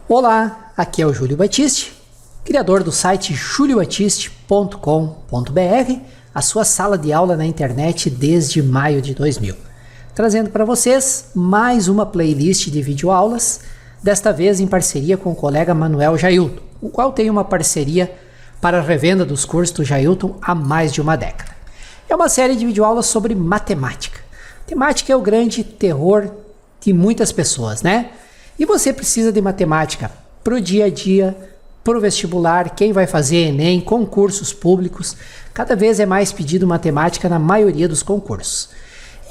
Olá, aqui é o Júlio Batiste, criador do site juliobatiste.com.br, a sua sala de aula na internet desde maio de 2000. Trazendo para vocês mais uma playlist de videoaulas, desta vez em parceria com o colega Manuel Jailton, o qual tem uma parceria para a revenda dos cursos do Jailton há mais de uma década. É uma série de videoaulas sobre matemática. Matemática é o grande terror de muitas pessoas, né? E você precisa de matemática para o dia a dia, para o vestibular, quem vai fazer Enem, concursos públicos. Cada vez é mais pedido matemática na maioria dos concursos.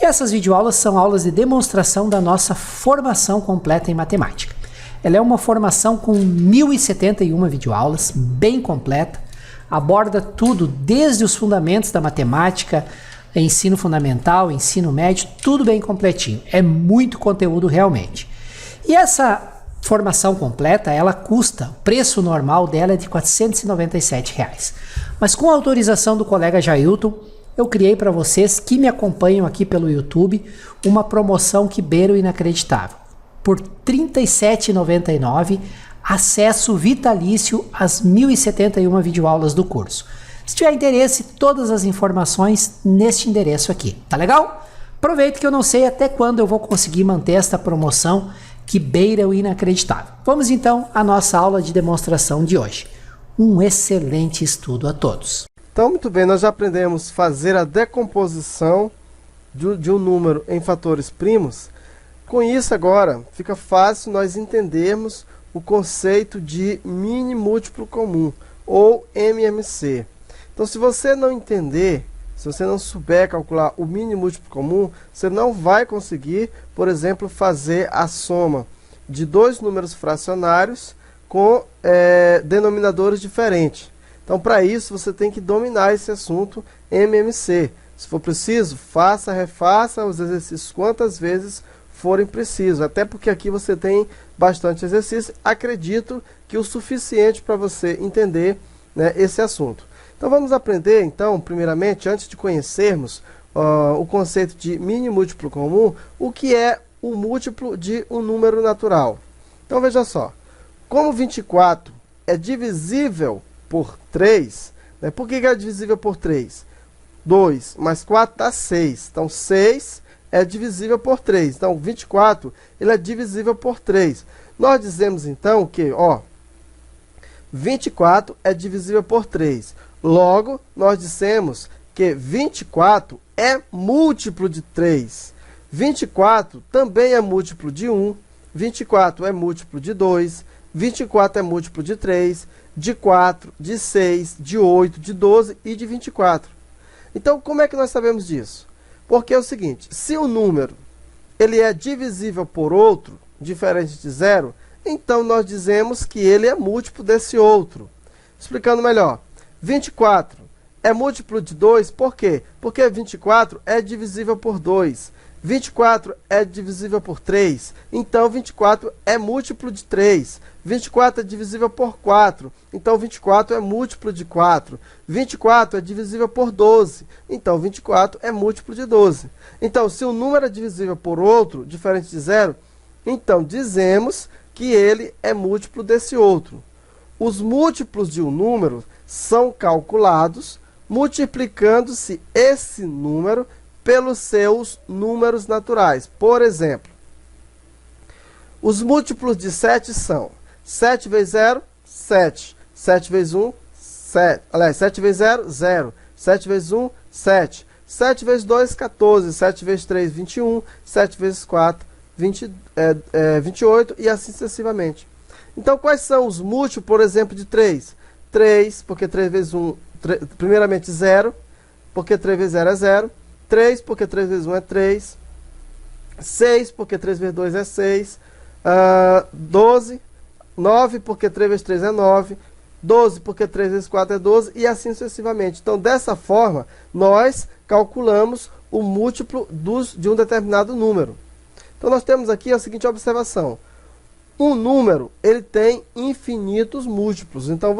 E essas videoaulas são aulas de demonstração da nossa formação completa em matemática. Ela é uma formação com 1071 videoaulas, bem completa, aborda tudo desde os fundamentos da matemática, ensino fundamental, ensino médio, tudo bem completinho. É muito conteúdo realmente. E essa formação completa, ela custa, o preço normal dela é de R$ 497. Mas com a autorização do colega Jailton, eu criei para vocês que me acompanham aqui pelo YouTube uma promoção que beira o inacreditável. Por R$ 37,99, acesso vitalício às 1071 videoaulas do curso. Se tiver interesse, todas as informações neste endereço aqui. Tá legal? Aproveita que eu não sei até quando eu vou conseguir manter esta promoção que beira o inacreditável. Vamos então à nossa aula de demonstração de hoje. Um excelente estudo a todos. Então, muito bem, nós já aprendemos a fazer a decomposição de um número em fatores primos. Com isso, agora, fica fácil nós entendermos o conceito de mini múltiplo comum, ou MMC. Então, se você não entender, se você não souber calcular o mini múltiplo comum, você não vai conseguir, por exemplo, fazer a soma de dois números fracionários com denominadores diferentes. Então, para isso, você tem que dominar esse assunto MMC. Se for preciso, faça, refaça os exercícios quantas vezes forem precisos. Até porque aqui você tem bastante exercício. Acredito que o suficiente para você entender, né, esse assunto. Então, vamos aprender, então, primeiramente, antes de conhecermos o conceito de mini múltiplo comum, o que é o múltiplo de um número natural. Então, veja só. Como 24 é divisível por 3, né? Por que é divisível por 3? 2 mais 4 dá 6. Então, 6 é divisível por 3. Então, 24 ele é divisível por 3. Nós dizemos, então, que 24 é divisível por 3. Logo, nós dissemos que 24 é múltiplo de 3. 24 também é múltiplo de 1. 24 é múltiplo de 2. 24 é múltiplo de 3, de 4, de 6, de 8, de 12 e de 24. Então, como é que nós sabemos disso? Porque é o seguinte, se o número ele é divisível por outro, diferente de zero, então nós dizemos que ele é múltiplo desse outro. Explicando melhor, 24 é múltiplo de 2, por quê? Porque 24 é divisível por 2. 24 é divisível por 3, então 24 é múltiplo de 3. 24 é divisível por 4, então 24 é múltiplo de 4. 24 é divisível por 12, então 24 é múltiplo de 12. Então, se o número é divisível por outro, diferente de zero, então dizemos que ele é múltiplo desse outro. Os múltiplos de um número são calculados multiplicando-se esse número pelos seus números naturais. Por exemplo, os múltiplos de 7 são 7 vezes 0, 7. 7 vezes 1, 7. Aliás, 7 vezes 0, 0. 7 vezes 1, 7. 7 vezes 2, 14. 7 vezes 3, 21. 7 vezes 4, 28 e assim sucessivamente. Então, quais são os múltiplos, por exemplo, de 3? 3, porque 3 vezes 1, primeiramente 0, porque 3 vezes 0 é 0. 3, porque 3 vezes 1 é 3. 6, porque 3 vezes 2 é 6. 12. 9, porque 3 vezes 3 é 9. 12, porque 3 vezes 4 é 12. E assim sucessivamente. Então, dessa forma, nós calculamos o múltiplo de um determinado número. Então, nós temos aqui a seguinte observação. Um número, ele tem infinitos múltiplos. Então,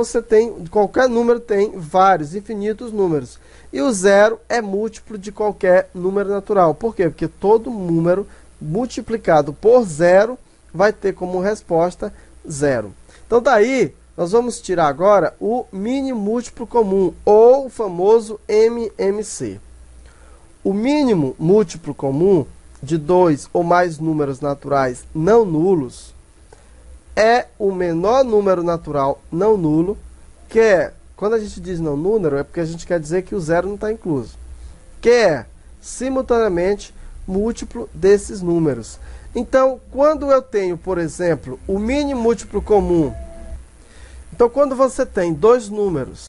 qualquer número tem vários, infinitos números. E o zero é múltiplo de qualquer número natural. Por quê? Porque todo número multiplicado por zero vai ter como resposta 0. Então, daí, nós vamos tirar agora o mínimo múltiplo comum, ou o famoso MMC. O mínimo múltiplo comum de 2 ou mais números naturais não nulos é o menor número natural não nulo, que é, quando a gente diz não número, é porque a gente quer dizer que o zero não está incluso, que é, simultaneamente, múltiplo desses números. Então, quando eu tenho, por exemplo, o mínimo múltiplo comum, então quando você tem dois números,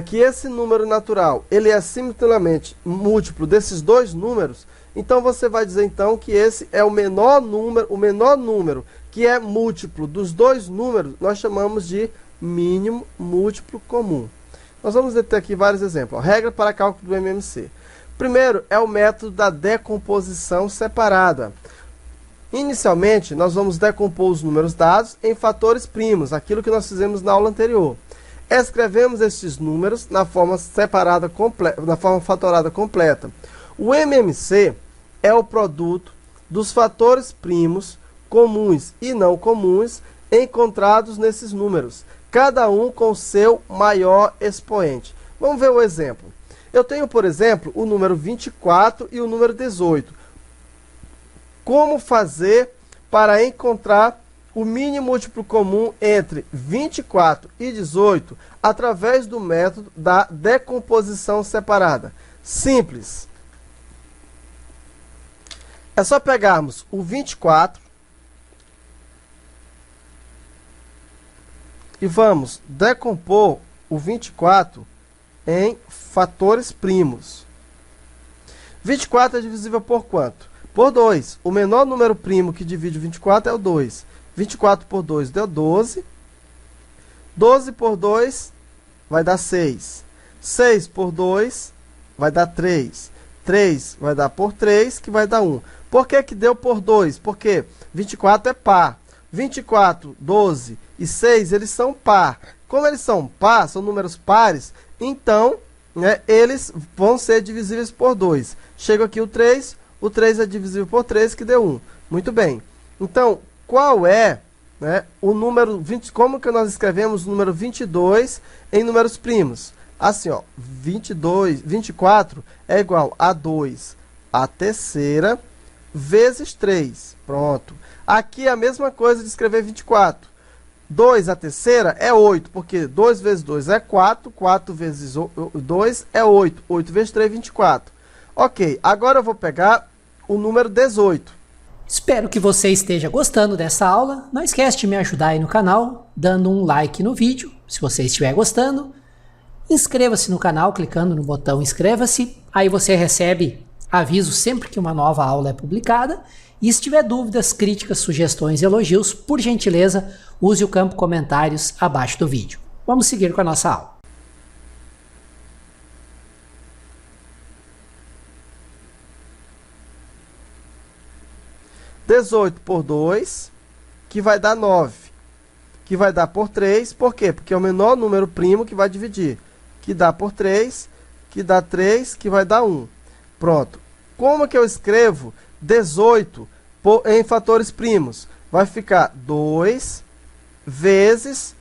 que esse número natural ele é simultaneamente múltiplo desses dois números, então você vai dizer então que esse é o menor número que é múltiplo dos dois números, nós chamamos de mínimo múltiplo comum. Nós vamos ter aqui vários exemplos. Regra para cálculo do MMC. Primeiro é o método da decomposição separada. Inicialmente, nós vamos decompor os números dados em fatores primos, aquilo que nós fizemos na aula anterior. Escrevemos estes números na forma separada na forma fatorada completa. O MMC é o produto dos fatores primos comuns e não comuns encontrados nesses números, cada um com seu maior expoente. Vamos ver o exemplo. Eu tenho, por exemplo, o número 24 e o número 18. Como fazer para encontrar o mínimo múltiplo comum entre 24 e 18 através do método da decomposição separada? Simples. É só pegarmos o 24 e vamos decompor o 24 em fatores primos. 24 é divisível por quanto? Por 2. O menor número primo que divide o 24 é o 2. 24 por 2 deu 12. 12 por 2 vai dar 6. 6 por 2 vai dar 3. 3 vai dar por 3, que vai dar 1. Por que que deu por 2? Porque 24 é par. 24, 12 e 6, eles são par. Como eles são par, são números pares, então, eles vão ser divisíveis por 2. Chega aqui o 3 é divisível por 3, que deu 1. Muito bem. Então, qual é o número 20? Como que nós escrevemos o número 22 em números primos? Assim, ó, 24 é igual a 2 a terceira vezes 3. Pronto. Aqui é a mesma coisa de escrever 24. 2 a terceira é 8, porque 2 vezes 2 é 4, 4 vezes 2 é 8, 8 vezes 3 é 24. Ok, agora eu vou pegar o número 18. Espero que você esteja gostando dessa aula. Não esquece de me ajudar aí no canal, dando um like no vídeo, se você estiver gostando. Inscreva-se no canal clicando no botão inscreva-se, aí você recebe aviso sempre que uma nova aula é publicada. E se tiver dúvidas, críticas, sugestões e elogios, por gentileza, use o campo comentários abaixo do vídeo. Vamos seguir com a nossa aula. – 18 por 2, que vai dar 9, que vai dar por 3, por quê? Porque é o menor número primo que vai dividir, que dá por 3, que dá 3, que vai dar 1. Pronto. Como que eu escrevo 18 em fatores primos? Vai ficar 2 vezes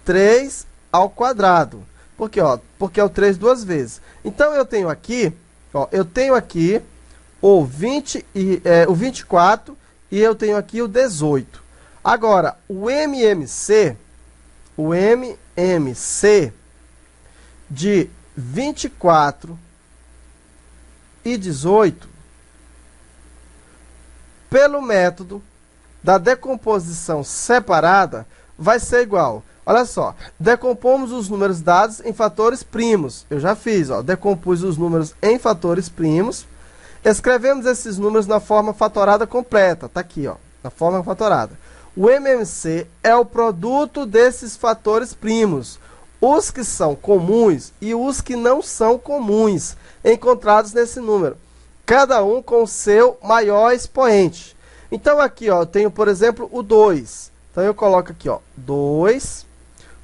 3 ao quadrado. Por quê? Porque é o 3 duas vezes. Então, eu tenho aqui o 24 e eu tenho aqui o 18. Agora, o MMC de 24 e 18, pelo método da decomposição separada, vai ser igual. Olha só, decompomos os números dados em fatores primos. Eu já fiz, decompus os números em fatores primos. Escrevemos esses números na forma fatorada completa. Está aqui, na forma fatorada. O MMC é o produto desses fatores primos, os que são comuns e os que não são comuns, encontrados nesse número, cada um com o seu maior expoente. Então, aqui, eu tenho, por exemplo, o 2. Então, eu coloco aqui, 2.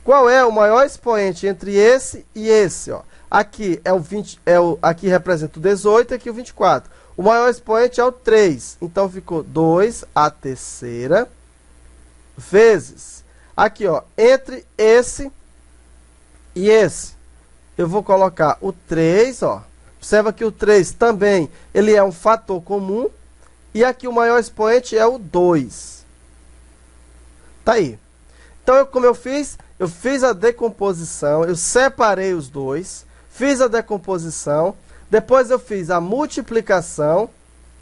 Qual é o maior expoente entre esse e esse? Aqui é o 20, aqui representa o 18 e aqui o 24. O maior expoente é o 3. Então, ficou 2 a terceira vezes, aqui, ó, entre esse e esse, eu vou colocar o 3, ó. Observa que o 3 também, ele é um fator comum. E aqui o maior expoente é o 2. Tá aí. Então, como eu fiz a decomposição, eu separei os dois, fiz a decomposição, depois eu fiz a multiplicação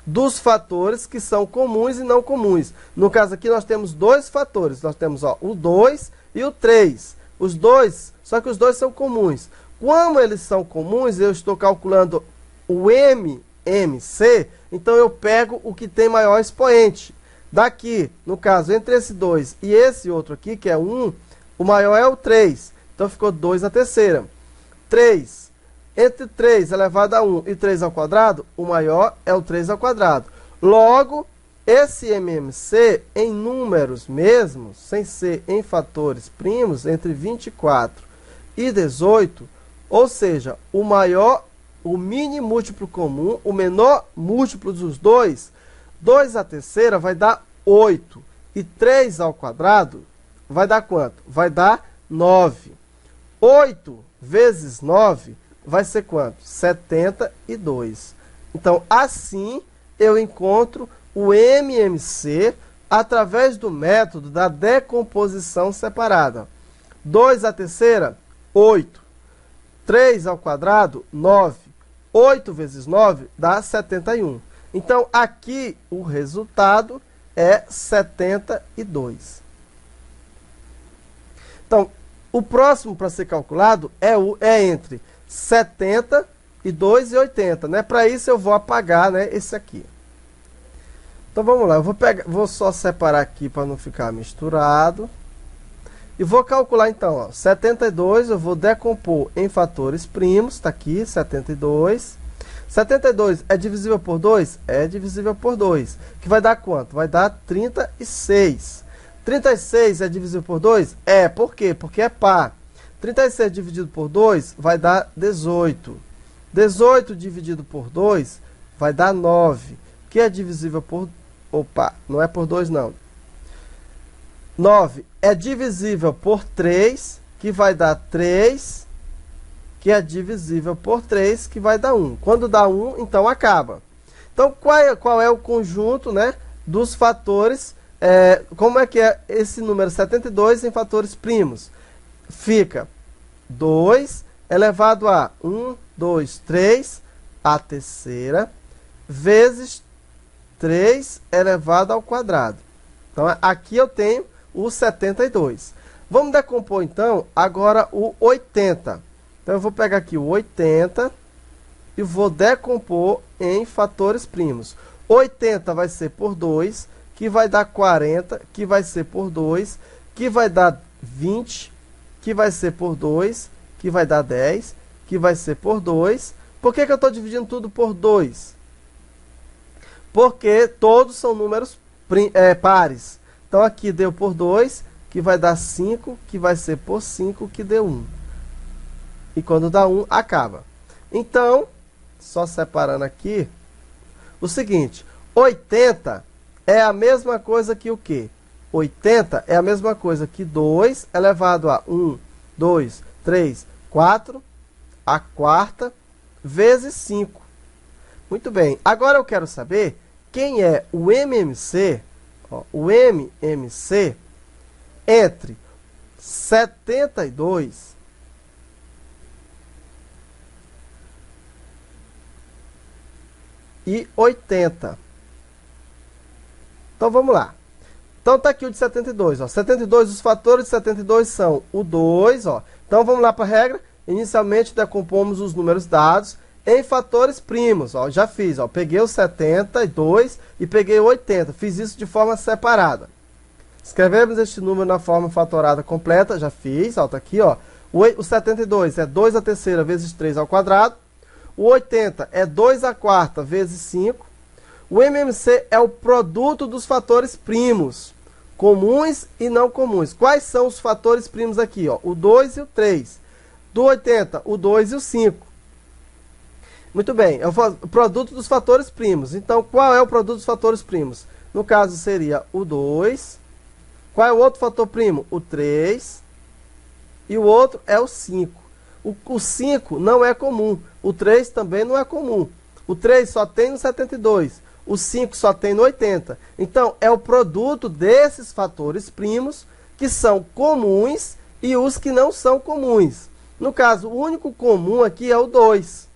dos fatores que são comuns e não comuns. No caso aqui nós temos dois fatores, nós temos, ó, o 2 e o 3. Os dois, só que os dois são comuns. Como eles são comuns, eu estou calculando o MMC, então eu pego o que tem maior expoente. Daqui, no caso, entre esse 2 e esse outro aqui, que é 1, o maior é o 3. Então ficou 2 na terceira. 3. Entre 3 elevado a 1 e 3 ao quadrado, o maior é o 3 ao quadrado. Logo, esse MMC, em números mesmos, sem ser em fatores primos, entre 24 e 18, ou seja, o maior, o mini múltiplo comum, o menor múltiplo dos dois, 2 à terceira vai dar 8. E 3 ao quadrado vai dar quanto? Vai dar 9. 8 vezes 9 vai ser quanto? 72. Então, assim, eu encontro o MMC através do método da decomposição separada. 2 à terceira, 8. 3 ao quadrado, 9. 8 vezes 9 dá 71. Então, aqui o resultado é 72. Então, o próximo para ser calculado é entre 72 e 80. Né? Para isso, eu vou apagar, né, esse aqui. Então, vamos lá. Eu vou só separar aqui para não ficar misturado. E vou calcular, então, ó, 72 eu vou decompor em fatores primos. Está aqui, 72. 72 é divisível por 2? É divisível por 2. Que vai dar quanto? Vai dar 36. 36 é divisível por 2? É. Por quê? Porque é par. 36 dividido por 2 vai dar 18. 18 dividido por 2 vai dar 9. Que é divisível por... Opa, não é por 2 não. 9 é divisível por 3, que vai dar 3, que é divisível por 3, que vai dar 1. Quando dá 1, então acaba. Então, qual é o conjunto, né, dos fatores? Como é que é esse número 72 em fatores primos? Fica 2 elevado a 1, 2, 3, a terceira, vezes 3 elevado ao quadrado. Então, aqui eu tenho o 72. Vamos decompor, então, agora o 80. Então, eu vou pegar aqui o 80 e vou decompor em fatores primos. 80 vai ser por 2, que vai dar 40, que vai ser por 2, que vai dar 20, que vai ser por 2, que vai dar 10, que vai ser por 2. Por que eu estou dividindo tudo por 2? Porque todos são números pares. Então, aqui deu por 2, que vai dar 5, que vai ser por 5, que deu 1. E quando dá 1, acaba. Então, só separando aqui, o seguinte, 80 é a mesma coisa que o quê? 80 é a mesma coisa que 2 elevado a 1, 2, 3, 4, a quarta, vezes 5. Muito bem. Agora eu quero saber quem é o MMC, ó, o MMC entre 72 e 80. Então, vamos lá. Então, tá aqui o de 72. Ó. 72, os fatores de 72 são o 2. Ó. Então, vamos lá para a regra. Inicialmente, decompomos os números dados em fatores primos. Ó. Já fiz. Ó. Peguei o 72 e peguei o 80. Fiz isso de forma separada. Escrevemos este número na forma fatorada completa. Já fiz. Ó. Tá aqui. Ó. O 72 é 2 à terceira vezes 3 ao quadrado. O 80 é 2 à quarta vezes 5. O MMC é o produto dos fatores primos, comuns e não comuns. Quais são os fatores primos aqui? Ó? O 2 e o 3. Do 80, o 2 e o 5. Muito bem, é o produto dos fatores primos. Então, qual é o produto dos fatores primos? No caso, seria o 2 Qual é o outro fator primo? O 3. E o outro é o 5. O 5 não é comum. O 3 também não é comum. O 3 só tem no 72. O 5 só tem no 80. Então, é o produto desses fatores primos que são comuns e os que não são comuns. No caso, o único comum aqui é o 2.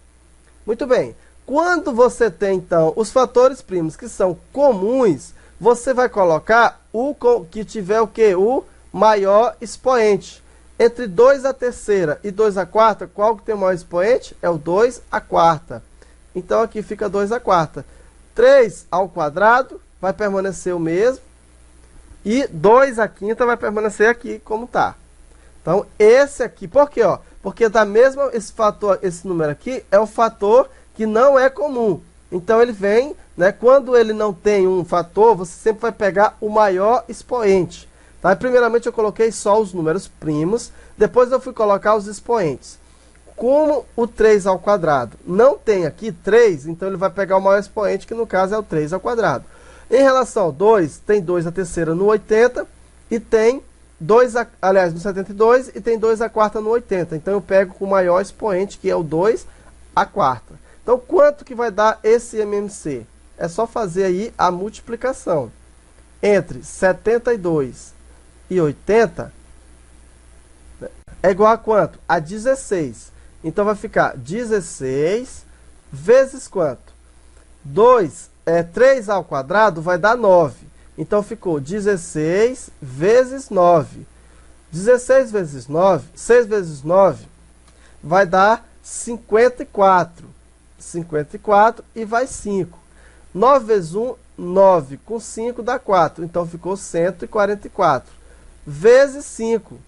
Muito bem. Quando você tem, então, os fatores primos que são comuns, você vai colocar o que tiver o quê? O maior expoente. Entre 2 à terceira e 2 à quarta, qual que tem o maior expoente? É o 2 à quarta. Então, aqui fica 2 à quarta. 3 ao quadrado vai permanecer o mesmo. E 2 à quinta vai permanecer aqui como está. Então, esse aqui, por quê? Ó? Porque da mesma, esse número aqui é o fator que não é comum. Então, ele vem, né, quando ele não tem um fator, você sempre vai pegar o maior expoente. Tá? Primeiramente, eu coloquei só os números primos, depois eu fui colocar os expoentes. Como o 3 ao quadrado não tem aqui 3, então ele vai pegar o maior expoente, que no caso é o 3 ao quadrado. Em relação ao 2, tem 2 à terceira no 80 e tem 2, aliás, no 72 e tem 2 à quarta no 80. Então eu pego o maior expoente, que é o 2 à quarta. Então quanto que vai dar esse MMC? É só fazer aí a multiplicação entre 72 e 80 é igual a quanto? A 16. Então vai ficar 16 vezes quanto? 3 ao quadrado vai dar 9. Então ficou 16 vezes 9. 16 vezes 9, 6 vezes 9, vai dar 54. 54 e vai 5. 9 vezes 1, 9. Com 5 dá 4. Então ficou 144. Vezes 5.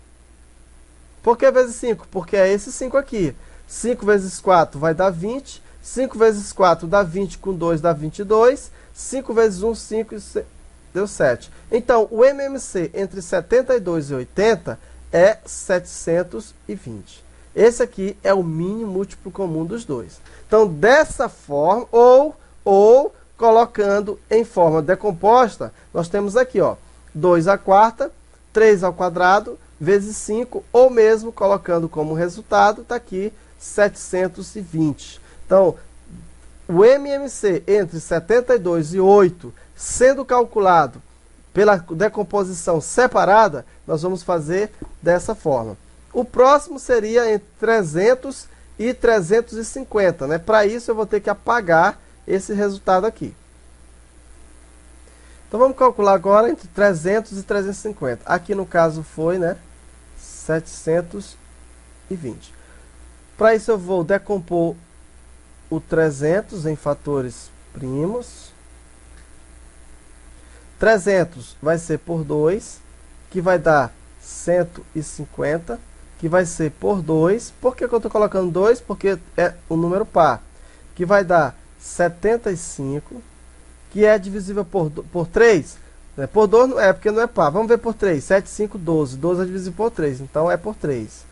Por que vezes 5? Porque é esse 5 aqui. 5 vezes 4 vai dar 20. 5 vezes 4 dá 20, com 2 dá 22. 5 vezes 1, 5, deu 7. Então, o MMC entre 72 e 80 é 720. Esse aqui é o mínimo múltiplo comum dos dois. Então, dessa forma, ou colocando em forma decomposta, nós temos aqui, ó, 2 à quarta, 3 ao quadrado, vezes 5, ou mesmo colocando como resultado, está aqui 720. Então, o MMC entre 72 e 8, sendo calculado pela decomposição separada, nós vamos fazer dessa forma. O próximo seria entre 300 e 350, né? Para isso eu vou ter que apagar esse resultado aqui. Então vamos calcular agora entre 300 e 350. Aqui no caso foi, né, 720. Para isso eu vou decompor o 300 em fatores primos. 300 vai ser por 2, que vai dar 150, que vai ser por 2. Por que eu estou colocando 2? Porque é um número par. Que vai dar 75, que é divisível por 3. Né? Por 2 não é, porque não é par. Vamos ver por 3. 7, 5, 12. 12 é divisível por 3, então é por 3.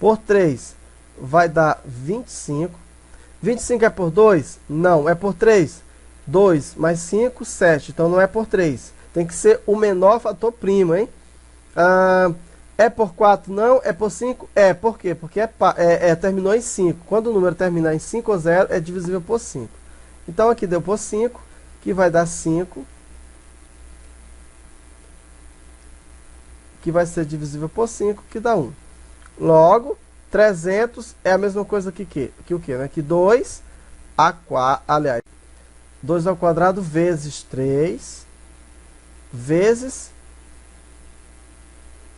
Por 3 vai dar 25. 25 é por 2? Não, é por 3. 2 mais 5, 7. Então não é por 3. Tem que ser o menor fator primo, hein? É por 4? Não. É por 5? É. Por quê? Porque terminou em 5. Quando o número terminar em 5 ou 0, é divisível por 5. Então aqui deu por 5, que vai dar 5. Que vai ser divisível por 5, que dá 1. Logo, 300 é a mesma coisa que o quê? Né? Que 2 a 4, aliás, 2 ao quadrado vezes 3 vezes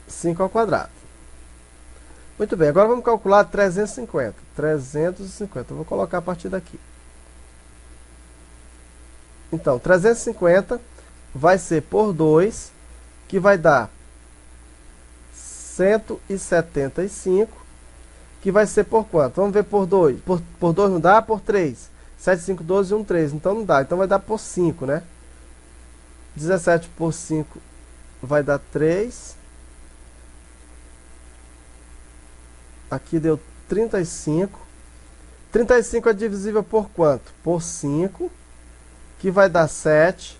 5 ao quadrado. Muito bem, agora vamos calcular 350. 350, eu vou colocar a partir daqui. Então, 350 vai ser por 2, que vai dar 175, que vai ser por quanto? Vamos ver por 2. Por 2 não dá? Por 3. 7, 5, 12, 1, 3. Então não dá. Então vai dar por 5, né? 17 por 5 vai dar 3. Aqui deu 35. 35 é divisível por quanto? Por 5, que vai dar 7,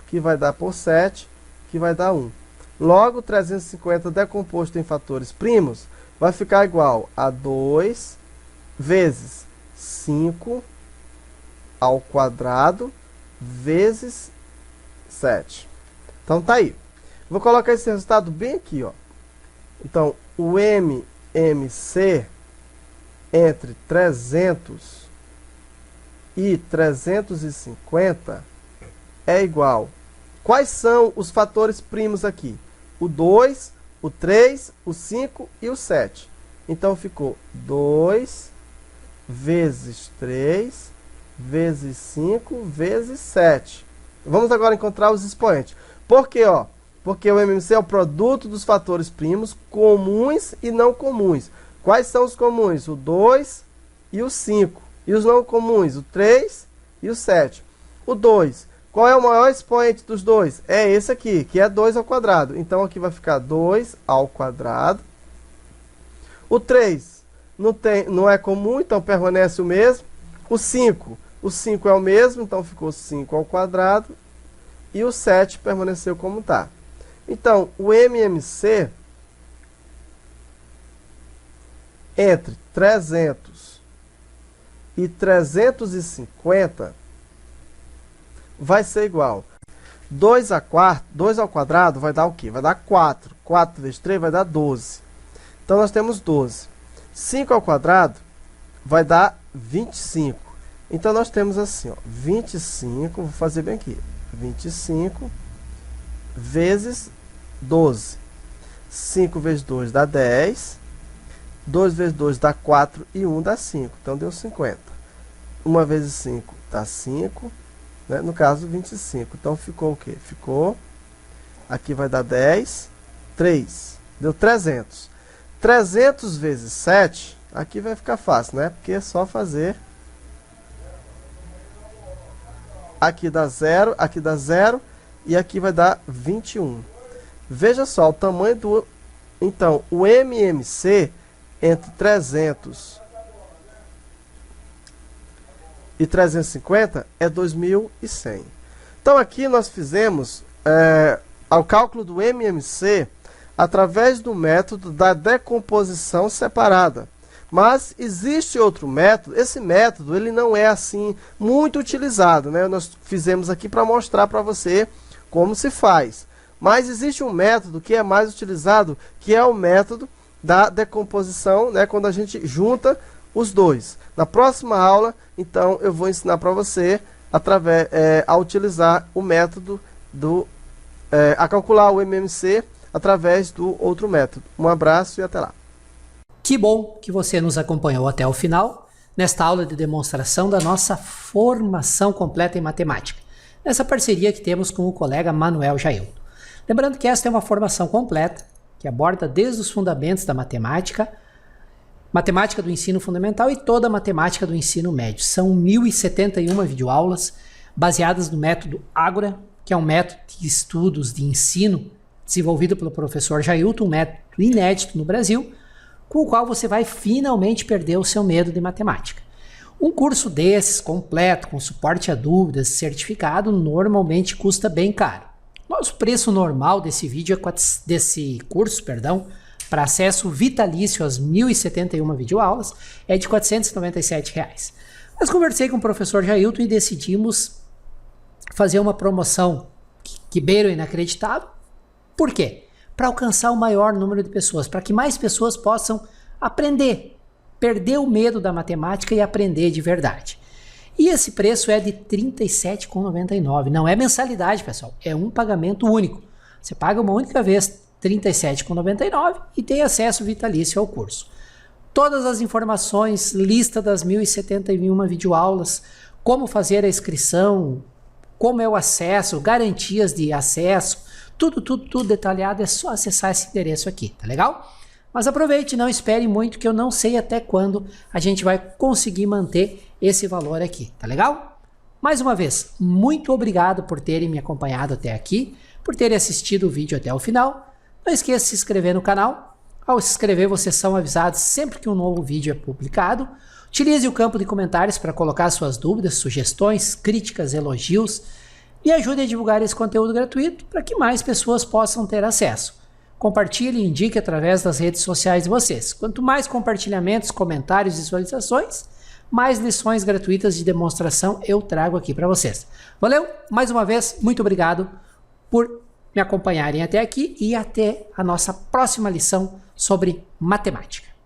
que vai dar por 7, que vai dar 1. Logo, 350 decomposto em fatores primos vai ficar igual a 2 vezes 5 ao quadrado vezes 7. Então tá aí. Vou colocar esse resultado bem aqui, ó. Então, o MMC entre 300 e 350 é igual. Quais são os fatores primos aqui? O 2, o 3, o 5 e o 7. Então ficou 2 vezes 3 vezes 5 vezes 7. Vamos agora encontrar os expoentes. Por quê, ó? Porque o MMC é o produto dos fatores primos comuns e não comuns. Quais são os comuns? O 2 e o 5. E os não comuns? O 3 e o 7. O 2. Qual é o maior expoente dos dois? É esse aqui, que é 2 ao quadrado. Então aqui vai ficar 2 ao quadrado. O 3 não é comum, então permanece o mesmo. O 5 é o mesmo, então ficou 5 ao quadrado. E o 7 permaneceu como está. Então, o MMC entre 300 e 350 vai ser igual. 2 ao quadrado vai dar o quê? Vai dar 4. 4 vezes 3 vai dar 12. Então, nós temos 12. 5 ao quadrado vai dar 25. Então, nós temos assim, ó, 25, vou fazer bem aqui, 25 vezes 12. 5 vezes 2 dá 10. 2 vezes 2 dá 4 e 1 dá 5. Então, deu 50. 1 vezes 5 dá 5. Né? No caso, 25. Então, ficou o quê? Ficou, aqui vai dar 10, 3. Deu 300. 300 vezes 7, aqui vai ficar fácil, né? Porque é só fazer. Aqui dá 0, aqui dá 0 e aqui vai dar 21. Veja só o tamanho do... Então, o MMC entre 300 e 350 é 2.100. Então, aqui nós fizemos o cálculo do MMC através do método da decomposição separada. Mas existe outro método. Esse método ele não é assim muito utilizado, né? Nós fizemos aqui para mostrar para você como se faz. Mas existe um método que é mais utilizado, que é o método da decomposição, né? Quando a gente junta os dois. Na próxima aula, então, eu vou ensinar para você a utilizar o método a calcular o MMC através do outro método. Um abraço e até lá. Que bom que você nos acompanhou até o final, nesta aula de demonstração da nossa formação completa em matemática, nessa parceria que temos com o colega Manuel Jailton. Lembrando que esta é uma formação completa, que aborda desde os fundamentos da matemática, matemática do ensino fundamental e toda a matemática do ensino médio. São 1.071 videoaulas baseadas no método Ágora, que é um método de estudos de ensino desenvolvido pelo professor Jailton, um método inédito no Brasil, com o qual você vai finalmente perder o seu medo de matemática. Um curso desses, completo, com suporte a dúvidas, certificado, normalmente custa bem caro. Nosso preço normal desse curso, para acesso vitalício às 1.071 videoaulas, é de R$ 497. Mas conversei com o professor Jailton e decidimos fazer uma promoção que beira o inacreditável. Por quê? Para alcançar o maior número de pessoas, para que mais pessoas possam aprender, perder o medo da matemática e aprender de verdade. E esse preço é de R$ 37,99. Não é mensalidade, pessoal, é um pagamento único. Você paga uma única vez R$ 37,99 e tem acesso vitalício ao curso. Todas as informações, lista das 1.071 videoaulas, como fazer a inscrição, como é o acesso, garantias de acesso, tudo detalhado, é só acessar esse endereço aqui, tá legal? Mas aproveite, não espere muito, que eu não sei até quando a gente vai conseguir manter esse valor aqui, tá legal? Mais uma vez, muito obrigado por terem me acompanhado até aqui, por terem assistido o vídeo até o final. Não esqueça de se inscrever no canal. Ao se inscrever, vocês são avisados sempre que um novo vídeo é publicado. Utilize o campo de comentários para colocar suas dúvidas, sugestões, críticas, elogios. E ajude a divulgar esse conteúdo gratuito para que mais pessoas possam ter acesso. Compartilhe e indique através das redes sociais de vocês. Quanto mais compartilhamentos, comentários e visualizações, mais lições gratuitas de demonstração eu trago aqui para vocês. Valeu? Mais uma vez, muito obrigado por me acompanharem até aqui e até a nossa próxima lição sobre matemática.